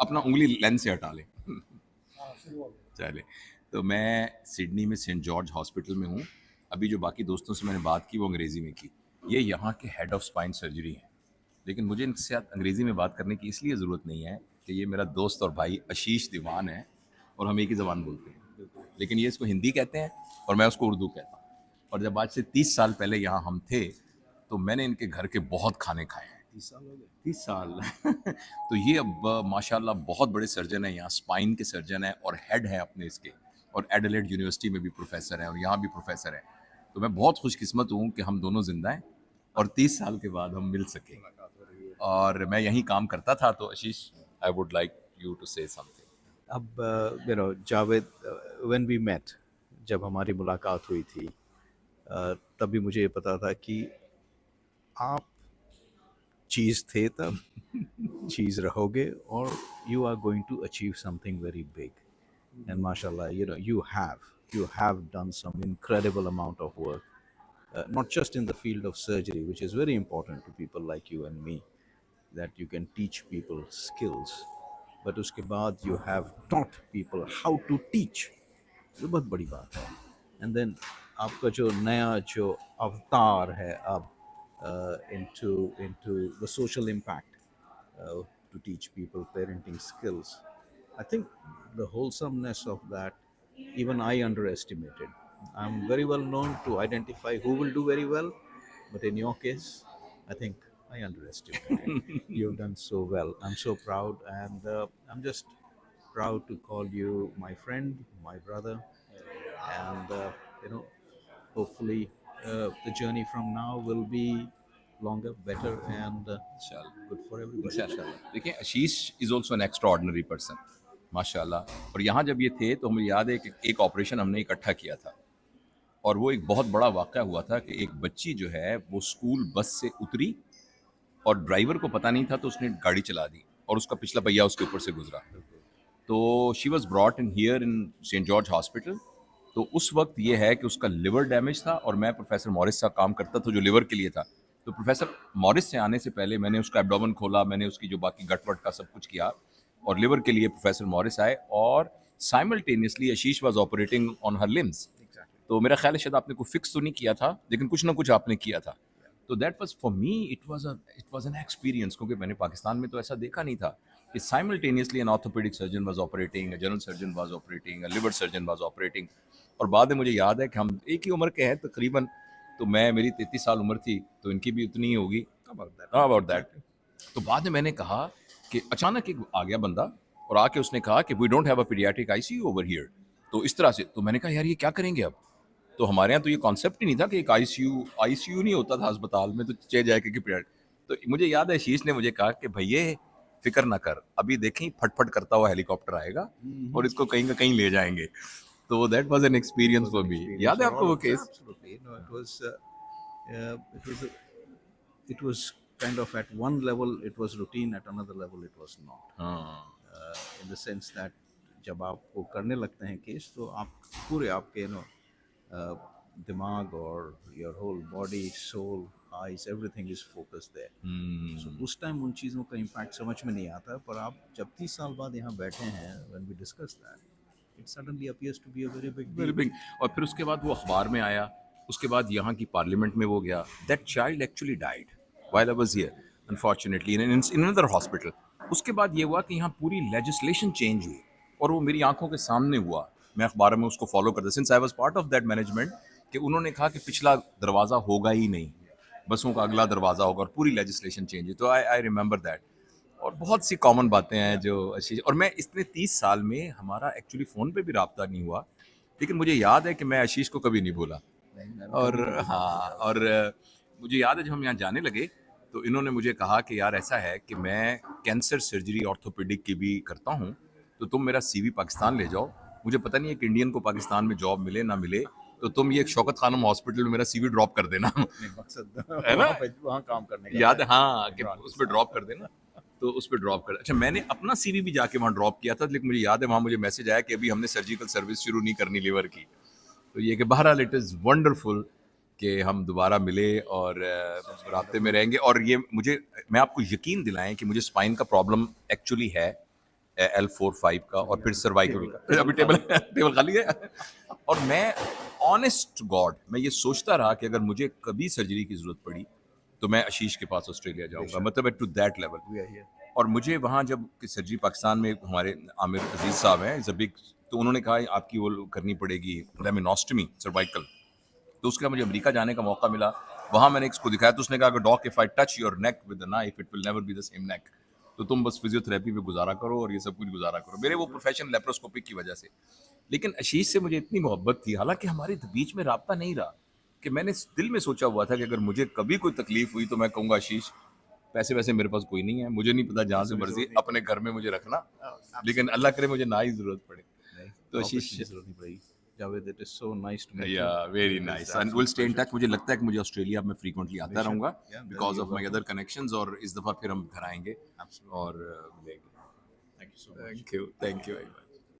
अपना उंगली लेंस से हटा लें। चले, तो मैं सिडनी में सेंट जॉर्ज हॉस्पिटल में हूँ। अभी जो बाकी दोस्तों से मैंने बात की वो अंग्रेज़ी में की। ये यहाँ के हेड ऑफ स्पाइन सर्जरी हैं, लेकिन मुझे इनके साथ अंग्रेज़ी में बात करने की इसलिए ज़रूरत नहीं है कि ये मेरा दोस्त और भाई आशीष दीवान है और हम एक ही ज़बान बोलते हैं। लेकिन ये इसको हिंदी कहते हैं और मैं उसको उर्दू कहता हूँ। और जब आज से 30 साल पहले यहाँ हम थे, तो मैंने इनके घर के बहुत खाने खाए हैं। 30 साल हो गए। 30 साल तो ये अब माशाल्लाह बहुत बड़े सर्जन हैं, यहाँ स्पाइन के सर्जन हैं और हेड हैं अपने इसके, और एडिलेड यूनिवर्सिटी में भी प्रोफेसर हैं और यहाँ भी प्रोफेसर हैं। तो मैं बहुत खुशकिस्मत हूँ कि हम दोनों जिंदा हैं और 30 साल के बाद हम मिल सके। और मैं यहीं काम करता था। तो Ashish, I would like you to say something. अब जावेद, व्हेन वी मेट, जब हमारी मुलाकात हुई थी, तभी मुझे ये पता था कि आप चीज़ थे तब, चीज़ रहोगे, और you are going to achieve something very big. And mashallah, you have done some incredible amount of work, not just in the field of surgery, which is very important to people like you and me, that you can teach people skills, but उसके बाद you have taught people how to teach. ये बहुत बड़ी बात है. And then आपका जो नया जो अवतार है अब, into the social impact, to teach people parenting skills. I think the wholesomeness of that, even I underestimated. I'm very well known to identify who will do very well, but in your case, I think I underestimated. You've done so well. I'm so proud, and I'm just proud to call you my friend, my brother, and hopefully the journey from now will be longer, better, and good for everybody. इंशाल्लाह। देखिए, Ashish is also an extraordinary person, माशाल्लाह। और यहाँ जब ये थे तो मुझे याद है कि एक ऑपरेशन हमने इकट्ठा किया था, और वो एक बहुत बड़ा वाक़या हुआ था कि एक बच्ची जो है वो स्कूल बस से उतरी और ड्राइवर को पता नहीं था, तो उसने गाड़ी चला दी और उसका पिछला पहिया उसके ऊपर से गुजरा। तो she was brought in here in Saint George hospital. तो उस वक्त ये है कि उसका लिवर डैमेज था और मैं प्रोफेसर मॉरिस का काम करता था जो लिवर के लिए था। तो प्रोफेसर मॉरिस से आने से पहले मैंने उसका एब्डोमेन खोला, मैंने उसकी जो बाकी गटवट का सब कुछ किया, और लिवर के लिए प्रोफेसर मॉरिस आए, और simultaneously Ashish was operating on her limbs. तो मेरा ख्याल है शायद आपने कोई फिक्स तो नहीं किया था, लेकिन कुछ ना कुछ आपने किया था। तो that was for me, it was an experience, क्योंकि मैंने पाकिस्तान में तो ऐसा देखा नहीं था कि simultaneously an orthopaedic surgeon was operating, a general surgeon was operating, a liver surgeon was operating. और बाद में मुझे याद है कि हम एक ही उम्र के हैं तकरीबन। तो मेरी 33 साल उम्र थी, तो इनकी भी उतनी ही होगी, अबाउट दैट। तो बाद में मैंने कहा कि अचानक एक आ गया बंदा और आके उसने कहा कि we don't have a paediatric ICU over here. तो इस तरह से, तो मैंने कहा यार ये क्या करेंगे अब। तो हमारे यहाँ तो ये कॉन्सेप्ट ही नहीं था कि एक आईसीयू नहीं होता था अस्पताल में, तो चले जाए कि तो मुझे याद है शीश ने मुझे कहा कि भैया फिक्र ना कर, अभी देखें फटफट करता हुआ हेलीकॉप्टर आएगा और इसको कहीं ना कहीं ले जाएंगे। तो that was an experience for me. याद है आपको वो case? Absolutely. It was kind of, at one level it was routine, at another level it was not. हाँ, In the sense that जब आप वो करने लगते हैं केस, तो आप पूरे आपके दिमाग और your whole body, soul, eyes, everything is focused there. So उस टाइम उन चीज़ों का इम्पैक्ट समझ में नहीं आता, पर आप जब 30 साल बाद यहाँ बैठे हैं, when we discuss that, it suddenly appears to be a very big very deal. Big. और फिर उसके बाद वो अखबार में आया, उसके बाद यहाँ की पार्लियामेंट में वो गया। That child actually died while I was here, unfortunately in another hospital. उसके बाद ये हुआ कि यहाँ पूरी लेजिस्लेशन चेंज हुई और वो मेरी आंखों के सामने हुआ। मैं अखबार में उसको फॉलो करता, since I was part of that management, कि उन्होंने कहा कि पिछला दरवाज़ा होगा ही नहीं, बसों का अगला दरवाज़ा होगा, और पूरी लेजिस्लेशन चेंज हुई। तो आई रिमेंबर दैट। और बहुत सी कॉमन बातें हैं जो आशीष और मैं, इतने 30 साल में हमारा एक्चुअली फ़ोन पे भी राब्ता नहीं हुआ, लेकिन मुझे याद है कि मैं आशीष को कभी नहीं भूला। और हाँ, और मुझे याद है जब हम यहाँ जाने लगे तो इन्होंने मुझे कहा कि यार ऐसा है कि मैं कैंसर सर्जरी ऑर्थोपेडिक की भी करता हूँ, तो तुम मेरा सीवी पाकिस्तान ले जाओ। मुझे पता नहीं है कि इंडियन को पाकिस्तान में जॉब मिले ना मिले, तो तुम ये शौकत खानम हॉस्पिटल में मेरा सीवी ड्रॉप कर देना। मकसद है ना? वहाँ काम करने का याद है, है। हाँ, कि उस पर ड्रॉप कर देना। तो उस पर ड्रॉप कर, अच्छा मैंने अपना सीवी भी जाके वहाँ ड्रॉप किया था, लेकिन मुझे याद है वहाँ मुझे मैसेज आया कि अभी हमने सर्जिकल सर्विस शुरू नहीं करनी लिवर की। तो ये कि बहरहाल इट इज़ वंडरफुल कि हम दोबारा मिले और राब्ते में रहेंगे। और ये मैं आपको यकीन दिलाएं कि मुझे स्पाइन का प्रॉब्लम एक्चुअली है, L45 का और फिर सर्वाइकल का, अभी टेबल खाली है। और मैं ऑनेस्ट गॉड मैं ये सोचता रहा कि अगर मुझे कभी सर्जरी की ज़रूरत पड़ी तो मैं आशीष के पास ऑस्ट्रेलिया जाऊंगा, मतलब to that level. We are here. और मुझे वहाँ जब सर्जरी पाकिस्तान में हमारे आमिर अजीज साहब हैं, इज़ अ बिग, तो उन्होंने कहा आपकी वो करनी पड़ेगी लेमिनोस्टमी सर्वाइकल। तो उसके बाद मुझे अमेरिका जाने का मौका मिला, वहाँ मैंने इसको दिखाया तो उसने कहा doc if I touch your neck with the knife it will never be the same neck, तो तुम बस फिजियोथेरेपी पे गुजारा करो और ये सब कुछ गुजारा करो, मेरे वो प्रोफेशन लेप्रोस्कोपिक की वजह से। लेकिन आशीष से मुझे इतनी मोहब्बत थी, हालांकि हमारे बीच में राब्ता नहीं रहा, कि मैंने दिल में सोचा हुआ था कि अगर मुझे कभी कोई तकलीफ हुई तो मैं कहूँगा आशीष पैसे वैसे मेरे पास कोई नहीं है, मुझे नहीं पता, जहाँ से मर्जी अपने घर में मुझे रखना, लेकिन अल्लाह करे मुझे ना ही जरूरत पड़े। तो आशीष, जरूरत नहीं पड़ेगी। Javed, it is so nice to meet you. या very nice and will stay in touch. मुझे लगता है कि मुझे ऑस्ट्रेलिया में फ्रीक्वेंटली आता रहूंगा Yeah, because you're of my other connections, और इस दफा फिर हम घर आएंगे और मिलेंगे। Thank you so much. Thank you very much.